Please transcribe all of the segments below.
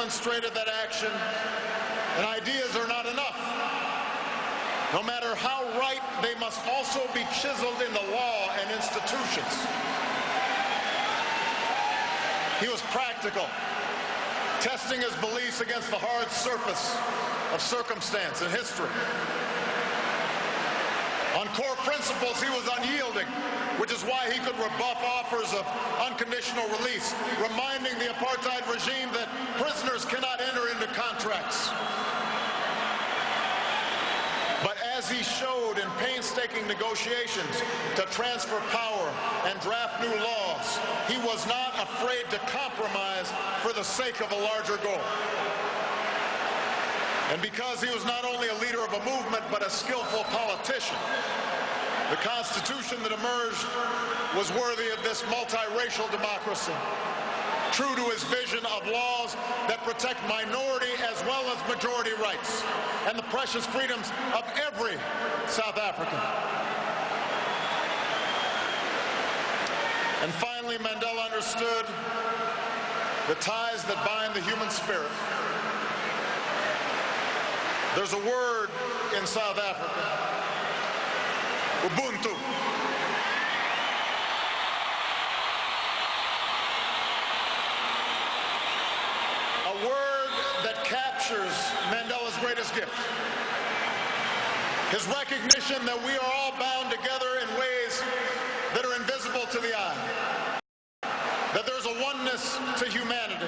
demonstrated that action and ideas are not enough. No matter how right, they must also be chiseled in the law and institutions. He was practical, testing his beliefs against the hard surface of circumstance and history. On core principles, he was unyielding, which is why he could rebuff offers of unconditional release, reminding the apartheid regime that prisoners cannot enter into contracts. But as he showed in painstaking negotiations to transfer power and draft new laws, he was not afraid to compromise for the sake of a larger goal. And because he was not only a leader of a movement, but a skillful politician, the Constitution that emerged was worthy of this multiracial democracy, true to his vision of laws that protect minority as well as majority rights and the precious freedoms of every South African. And finally, Mandela understood the ties that bind the human spirit. There's a word in South Africa, Ubuntu. A word that captures Mandela's greatest gift. His recognition that we are all bound together in ways that are invisible to the eye. That there's a oneness to humanity.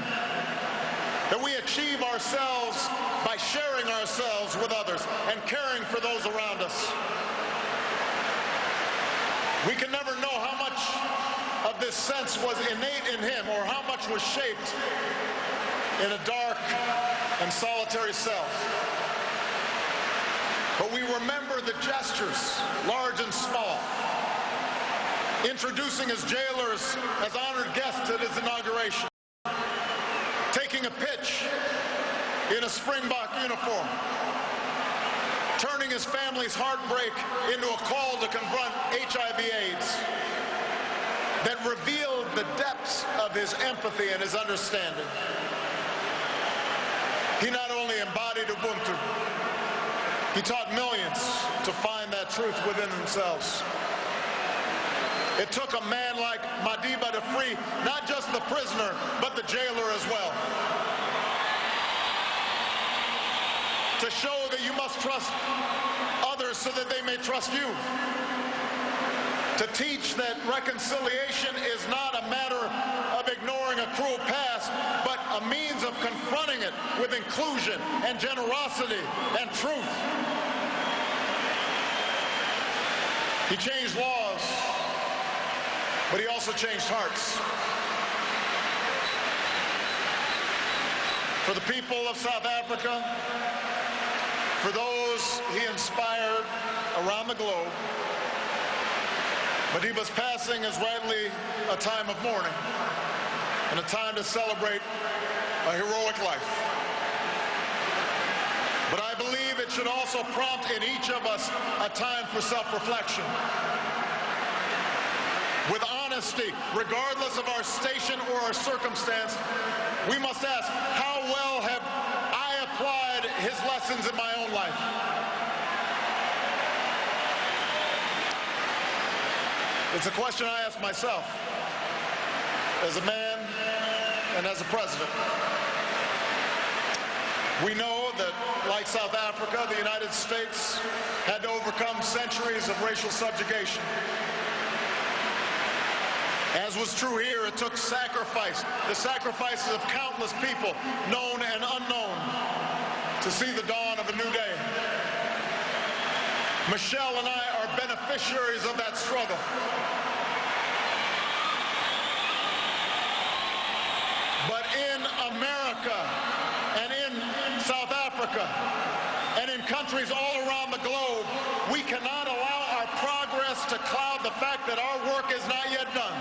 That we achieve ourselves by sharing ourselves with others and caring for those around us. We can never know how much of this sense was innate in him or how much was shaped in a dark and solitary cell. But we remember the gestures, large and small, introducing his jailers as honored guests at his inauguration, taking a pitch in a Springbok uniform, turning his family's heartbreak into a call to confront HIV/AIDS that revealed the depths of his empathy and his understanding. He not only embodied Ubuntu, he taught millions to find that truth within themselves. It took a man like Madiba to free not just the prisoner, but the jailer as well. To show that you must trust others so that they may trust you. To teach that reconciliation is not a matter of ignoring a cruel past, but a means of confronting it with inclusion and generosity and truth. He changed laws, but he also changed hearts. For the people of South Africa, for those he inspired around the globe, Madiba's passing is rightly a time of mourning and a time to celebrate a heroic life. But I believe it should also prompt in each of us a time for self-reflection. With honesty, regardless of our station or our circumstance, we must ask, how well have I applied his lessons in my own life? It's a question I ask myself as a man and as a president. We know that, like South Africa, the United States had to overcome centuries of racial subjugation. As was true here, it took sacrifice, the sacrifices of countless people, known and unknown, to see the dawn of a new day. Michelle and I are beneficiaries of that struggle. But in America and in South Africa and in countries all around the globe, we cannot allow our progress to cloud the fact that our work is not yet done.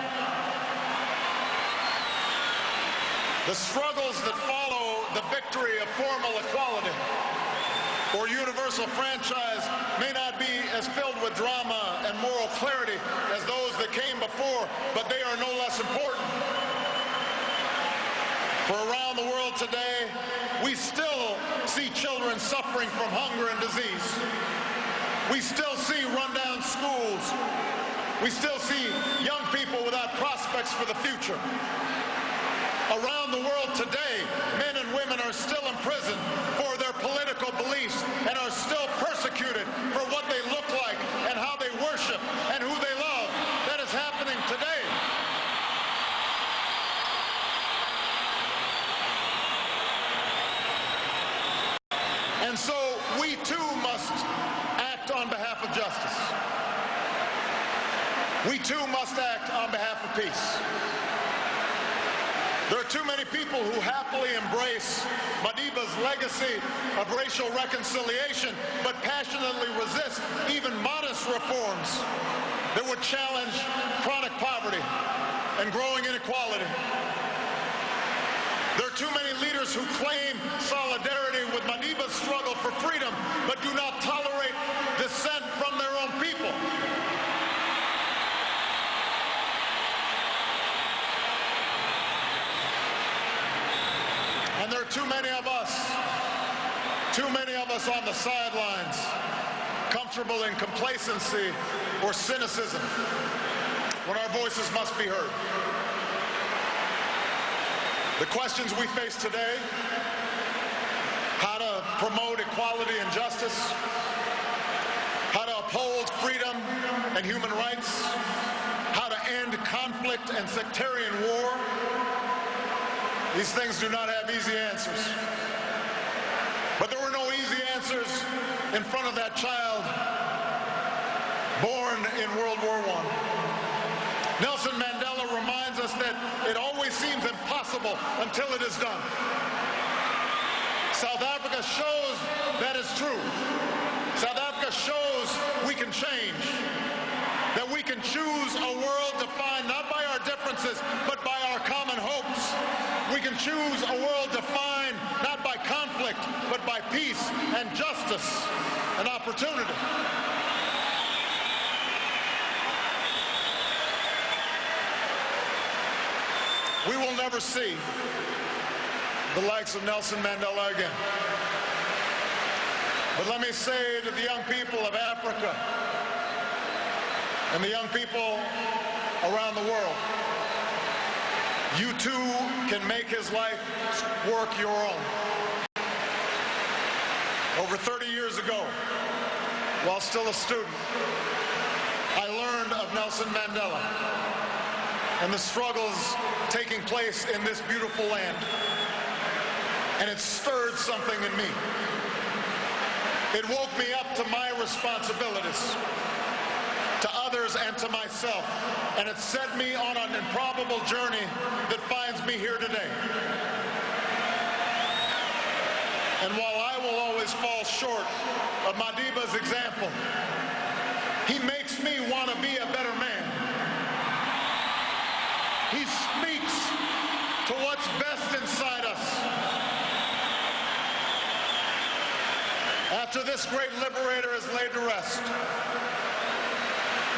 The struggles that follow the victory of formal equality or universal franchise may not be as filled with drama and moral clarity as those that came before, but they are no less important. For around Around the world today, we still see children suffering from hunger and disease. We still see rundown schools. We still see young people without prospects for the future. Around the world today, men and women are still imprisoned for their political beliefs and are still persecuted for what they look like and how they worship and who they love. That is happening today. And so we too must act on behalf of justice. We too must act on behalf of peace. There are too many people who happily embrace Madiba's legacy of racial reconciliation, but passionately resist even modest reforms that would challenge chronic poverty and growing inequality. There are too many leaders who claim solidarity with Madiba's struggle for freedom, but do not tolerate dissent from their own people. And there are too many of us on the sidelines, comfortable in complacency or cynicism, when our voices must be heard. The questions we face today, how to promote equality and justice, how to uphold freedom and human rights, how to end conflict and sectarian war, these things do not have easy answers. But there were no easy answers in front of that child born in World War I. Nelson Mandela reminds us that it always seems impossible until it is done. South Africa shows that is true. South Africa shows we can change, that we can choose a world defined not by our differences, but by our common hopes. We can choose a world defined not by conflict, but by peace and justice and opportunity. We will never see the likes of Nelson Mandela again. But let me say to the young people of Africa and the young people around the world, you too can make his life work your own. Over 30 years ago, while still a student, I learned of Nelson Mandela and the struggles taking place in this beautiful land. And it stirred something in me. It woke me up to my responsibilities, to others and to myself, and it set me on an improbable journey that finds me here today. And while I will always fall short of Madiba's example, he makes me want to be a better man. He speaks to what's best inside us. After this great liberator is laid to rest,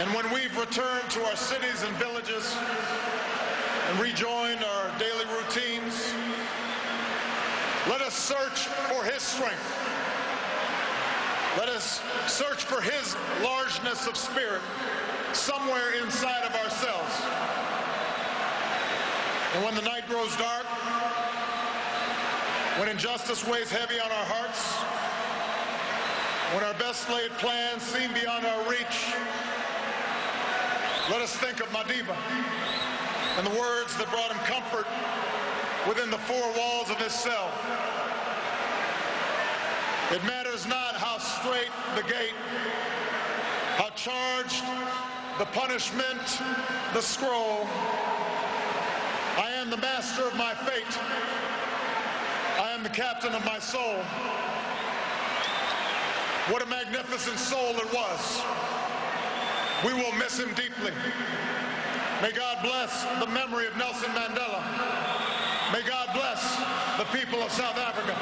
and when we've returned to our cities and villages and rejoined our daily routines, let us search for his strength. Let us search for his largeness of spirit somewhere inside of ourselves. And when the night grows dark, when injustice weighs heavy on our hearts, when our best laid plans seem beyond our reach, let us think of Madiba and the words that brought him comfort within the four walls of his cell. It matters not how straight the gate, how charged the punishment, the scroll. I am the master of my fate. I am the captain of my soul. What a magnificent soul it was. We will miss him deeply. May God bless the memory of Nelson Mandela. May God bless the people of South Africa.